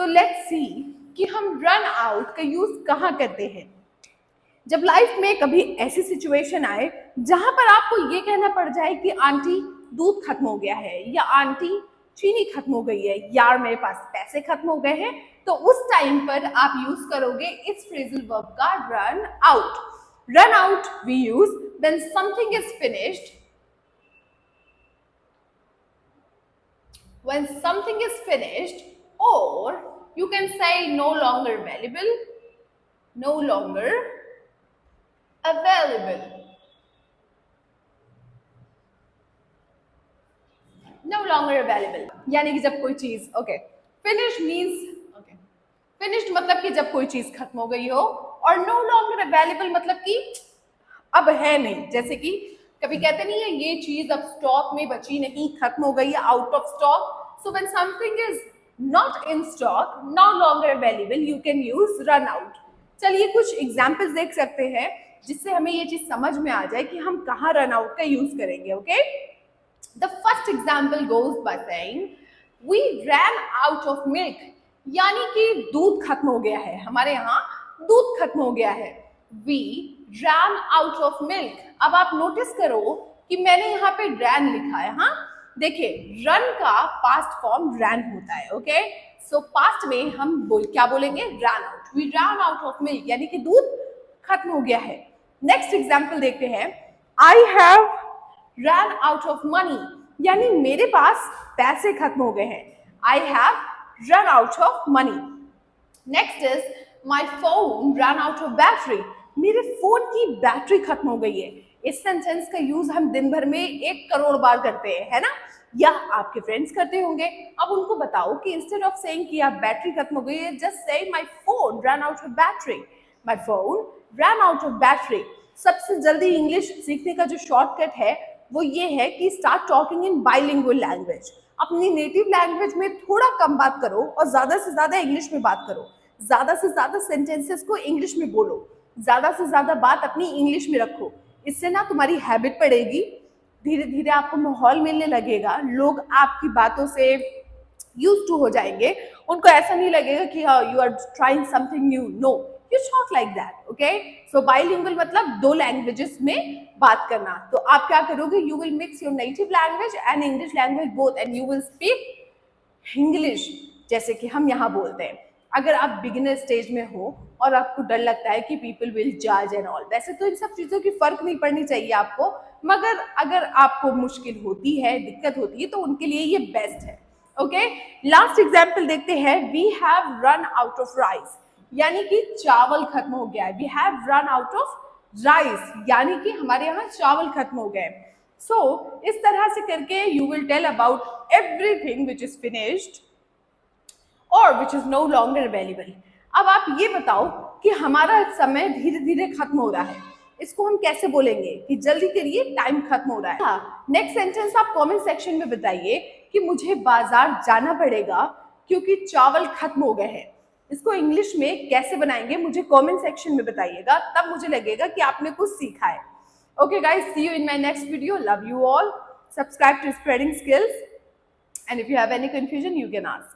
Let's see कि हम run out का यूज कहाँ करते हैं। जब लाइफ में कभी ऐसी सिचुएशन आए जहां पर आपको ये कहना पड़ जाए कि आंटी दूध खत्म हो गया है, या आंटी चीनी खत्म हो गई है, यार मेरे पास पैसे खत्म हो गए हैं, तो उस टाइम पर आप यूज करोगे इस फ्रेजल वर्ब का run out. Run out we use when something is finished, when something is finished, or you can say no longer available, no longer available, no longer available। यानी कि जब कोई चीज फिनिश मीन्स फिनिश्ड मतलब कि जब कोई चीज खत्म हो गई हो, और no longer available मतलब कि अब है नहीं। जैसे कि कभी कहते नहीं है ये चीज अब स्टॉक में बची नहीं, खत्म हो गई, out of stock. So when something is not in stock, no longer available, you can use run out. चलिए कुछ एग्जाम्पल्स देख सकते हैं जिससे हमें ये चीज समझ में आ जाए कि हम कहाँ रन आउट का यूज करेंगे। Okay, the first example goes by saying we ran out of milk, यानी कि दूध खत्म हो गया है, हमारे यहाँ दूध खत्म हो गया है। We ran out of milk. अब आप नोटिस करो कि मैंने यहाँ पे रैन लिखा है। हाँ देखिए, रन का पास्ट फॉर्म रैन होता है। ओके, सो पास्ट में हम क्या बोलेंगे, ran out. We ran out of milk, यानी कि दूध खत्म हो गया है। नेक्स्ट एग्जाम्पल देखते हैं, I have rain out of money, यानी मेरे पास पैसे खत्म हो गए हैं। I have run out of money. Next is my phone run out of battery, मेरे फोन की बैटरी खत्म हो गई है। इस सेंटेंस का यूज हम दिन भर में 1 करोड़ बार करते हैं, है ना, या आपके फ्रेंड्स करते होंगे। अब उनको बताओ कि इंस्टेड ऑफ सेइंग कि आप बैटरी खत्म हो गई है, just say my phone run out of battery, my phone run out of battery. सबसे जल्दी इंग्लिश सीखने का जो शॉर्टकट है वो ये है कि start talking in bilingual language. अपनी नेटिव लैंग्वेज में थोड़ा कम बात करो और ज्यादा से ज्यादा इंग्लिश में बात करो। ज्यादा से ज्यादा सेंटेंसेस को इंग्लिश में बोलो, ज्यादा से ज्यादा बात अपनी इंग्लिश में रखो। इससे ना तुम्हारी हैबिट पड़ेगी, धीरे धीरे आपको माहौल मिलने लगेगा, लोग आपकी बातों से यूज टू हो जाएंगे। उनको ऐसा नहीं लगेगा कि you are trying something new, no, you talk like that. Okay, so bilingual मतलब 2 लैंग्वेजेस में बात करना। तो आप क्या करोगे, you will mix your native language and English language both, and you will speak English जैसे कि हम यहाँ बोलते हैं। अगर आप बिगिनर स्टेज में हो और आपको डर लगता है कि पीपल विल जज एंड ऑल, वैसे तो इन सब चीज़ों की फर्क नहीं पड़नी चाहिए आपको, मगर अगर आपको मुश्किल होती है, दिक्कत होती है, तो उनके लिए ये बेस्ट है। ओके, लास्ट एग्जाम्पल देखते हैं, we have run out of rice, यानी कि चावल खत्म हो गया है। We have run out of rice, यानी कि हमारे यहाँ चावल खत्म हो गए। सो इस तरह से करके you will tell about everything which is finished और which is no longer available. अब आप ये बताओ कि हमारा समय धीरे धीरे खत्म हो रहा है, इसको हम कैसे बोलेंगे कि जल्दी करिए, टाइम खत्म हो रहा है। हाँ, नेक्स्ट सेंटेंस आप कमेंट सेक्शन में बताइए कि मुझे बाजार जाना पड़ेगा क्योंकि चावल खत्म हो गए हैं। इसको इंग्लिश में कैसे बनाएंगे मुझे कमेंट सेक्शन में बताइएगा, तब मुझे लगेगा कि आपने कुछ सीखा है। Okay guys, see you in my next video. Love you all. Subscribe to spreading skills, and if you have any confusion you can ask.